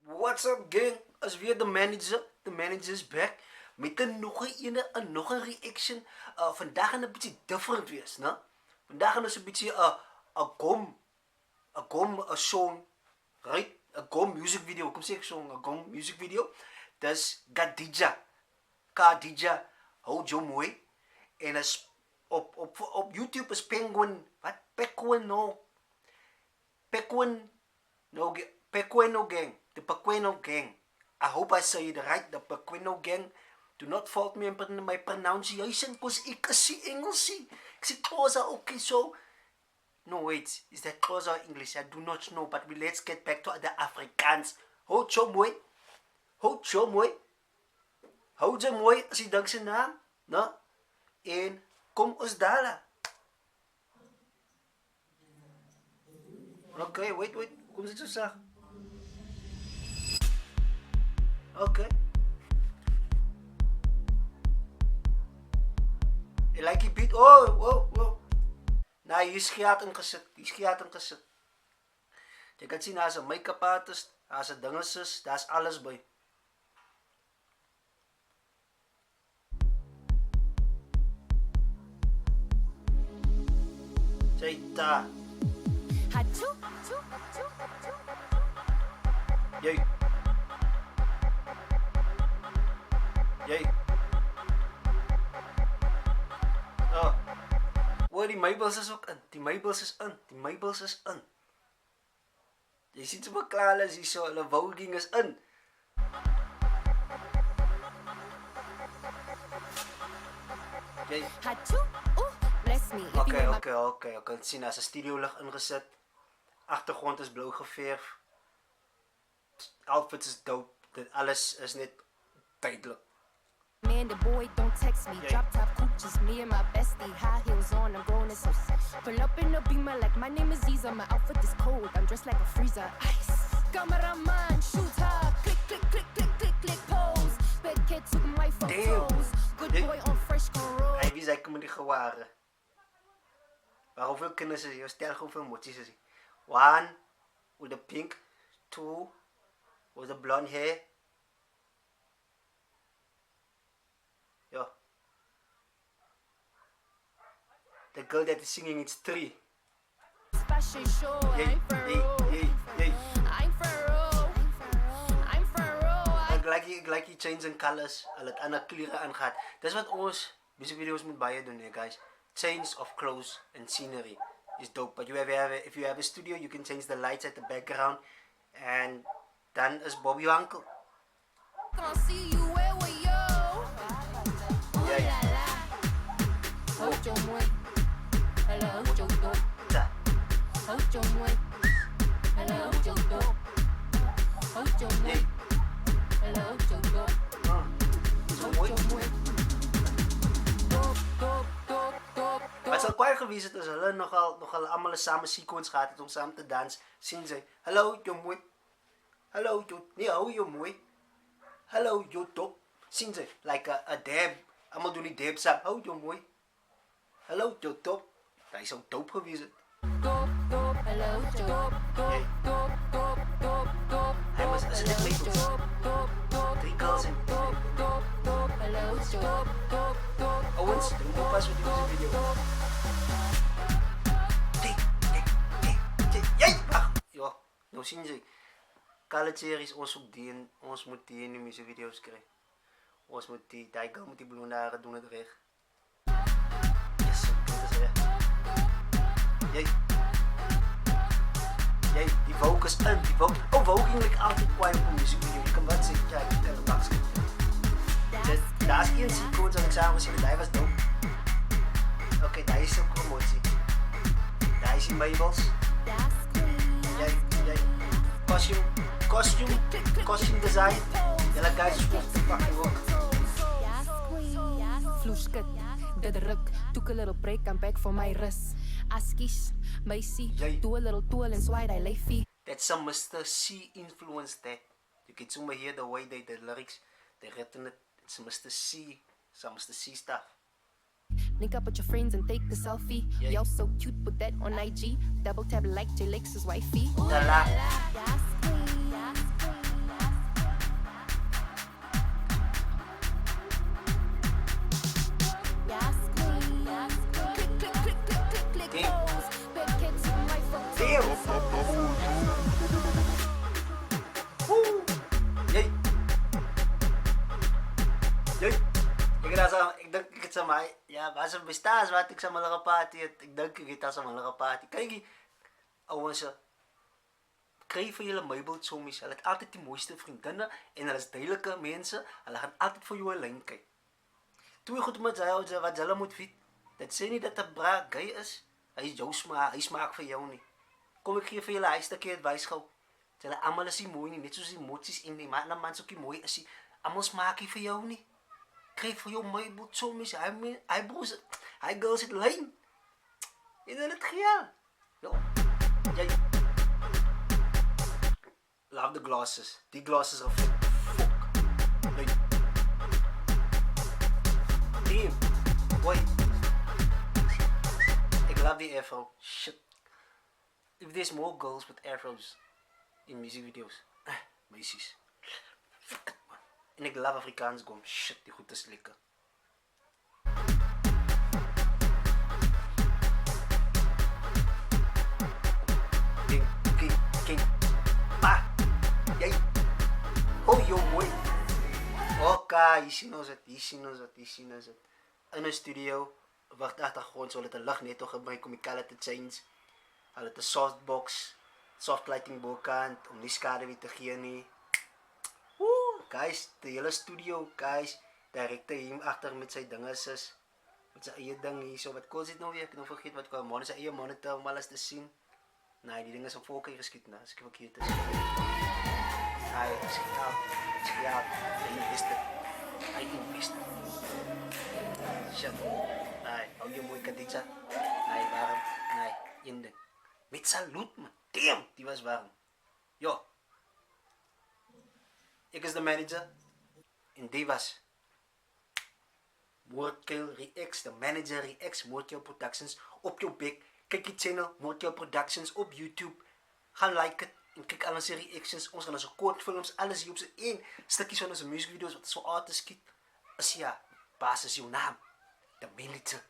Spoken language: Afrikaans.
What's up gang? As weer de manager. De manager is back. Met nog een reaction. Vandaag gaan een beetje different wees, ne? Vandaag gaan we een beetje een song, right? Een gom music video. Kom zeg song, een gom music video. Dus Khadija, hou jou mooi. En is op YouTube is Penguin, wat? Pequeno Gang. The Pequeno Gang. I hope I say it right. The Pequeno Gang. Do not fault me in my pronunciation because ik zie Engels. Ik zie Xhosa, okay, so. No, wait. Is that Xhosa or English? I do not know, but let's get back to the Afrikaans. Houd jou mooi. Houd jou mooi. Houd jou mooi als je dankt zijn naam. No? En kom ons dala. Okay, wait. Kom zit je zo? Okay. Je like die beat? Oh. Nou, hier is Giat gezet. Je kan zien, daar is een make-up artist, daar is een dingetjes, daar is alles bij. Zeita. Jee. Oh. Wow, die meubels is ook in. Die meubels is in. Jy sien so beklaar is hier so, hulle wouding is in. Jy. Okay. Sien, as 'n studio lig ingesit. Agtergrond is blou geverf. Outfits is dope. Dit alles is net duidelik. Man, the boy don't text me. Drop top coochies, me and my bestie. High heels on, I'm growing so sexy. Pull up in a beamer like my name is Ziza. My outfit is cold, I'm dressed like a freezer. Ice. Cameraman, shoot her. Click, pose. Bad kid took my photos. Good boy on fresh cornrows. Hey, wie zei ik me die gewaren? Maar hoeveel kinderen is hij? Stel hoeveel moties is hij? 1 with the pink. 2 with the blonde hair. Ja. The girl that is singing, it's 3. Fashion show, I'm for Ik like die change in colors, al het ander kleuren aangaat. Dat is wat ons muziekvideo's moet baie doen, guys. Change of clothes and scenery is dope. But if you have a studio, you can change the lights at the background. And dan is Bobby your uncle. gonna see you where we yo. Hold your mooi. Hello, hold your dope. Hold your mooi. Hello, hold your dope. Hold your mooi. Hello, hold your dope. Hold your mooi. Wat sal kwaai gewees het as hulle nogal allemaal een samen sequence gehad het om samen te dans. Sien sy, hallo jou mooi. Hallo jou, nee hou jou mooi. Hallo jou top. Sien sy, like a dab. Allemaal doen die dab saam, hou jou mooi. Hallo jou top. Hy is ook dope gewees het. Hy was as net labels. 3 girls in. Owens, doe moet pas met die video. Ja, nou sien jy. College series, ons moet die in die muziekvideo's kry. Ons moet die girl met die blonde hare doen het weg. Yes, dit is weg. Jy, die woke is in, die woke. Oh, woke eigenlijk altijd kwaai op een muziekvideo. Je kan wat zeggen, kijk, ik heb een bakje. Daar is één sequence en ik samen gezien, dat was dope. Oké, daar is ook promotie. Daar is die meubels. Jij, costume design. Jelle guys hoeft te pakken ook. Vloeskut, dit ruk. Took a little break, I'm back for my rust. Askies, meisie, do a little tool and swipe I leafy. That's some Mr. C influence that. You can zoom hear the way the lyrics, they written it. It's some Mr. C stuff. Link up with your friends and take a selfie. Y'all so cute, put that on IG. Double tap like J-Lex's wifey. Dala. maar, ja, was een bestaans wat ik sa mga kapati at ik denk kita sa mga kapati. Kijk, ouwe se, kry vir julle meubeltsomies, hulle het altyd die mooiste vriendinne en hulle is duidelike mense, hulle gaan altyd vir jou 'n lyn kyk. Twee goed met jy wat hulle moet weet. Dit sê nie dat 'n bra gay is. Hy is jou smaak, hy smaak vir jou nie. Kom ek gee vir julle 'n stukkie advies gou. Julle almal is nie mooi nie, net soos die motsies en die mans ook nie mooi is nie. Almal smaak nie vir jou nie. Kry vir jou meubeltsomies, hy broers, hy girls het lyn. En dan het geel. Ja, jy love the glasses. Die glasses are fuck. Like, damn, boy. I love the afro. Shit. If there's more girls with afros in music videos, meisies. Fuck it, man. En ik love Afrikaans gom. Shit, die goed is lekker. King. Pa! Jij! Oh, yo, mooi! Oké, hier zien ons het. In een studio, wacht achtergrond, zo het de lucht net toch gebruiken om die kallen te change. Hulle het 'n softbox, soft lighting bokant, om nie skade weer te gee nie. Guys, die hele studio, guys, directeur hier agter met sy dinge is, met sy eie ding hier, so wat kos dit nou weer, ek nou vergeet wat kwam, sy eie monitor om alles te sien. Nee, die ding is op volkie geskiet, nou, as ek verkeerd is. Nee, ja, hy investe. Shit, nee, hou jy mooi kaditsa, nee, waarom, nee, een ding. Met salut, man, damn, die was warm. Ja. Ik is de manager en die was Moordkill Reacts, de manager Reacts, Moordkill Productions op jouw bek. Kijk die channel Moordkill Productions op YouTube. Ga like het en kijk al onze reactions, onze gaan onze kortfilms, alles hier op zijn één stukjes van onze muziekvideo's wat zo uit te schiet. Is ja, basis jouw naam, de manager.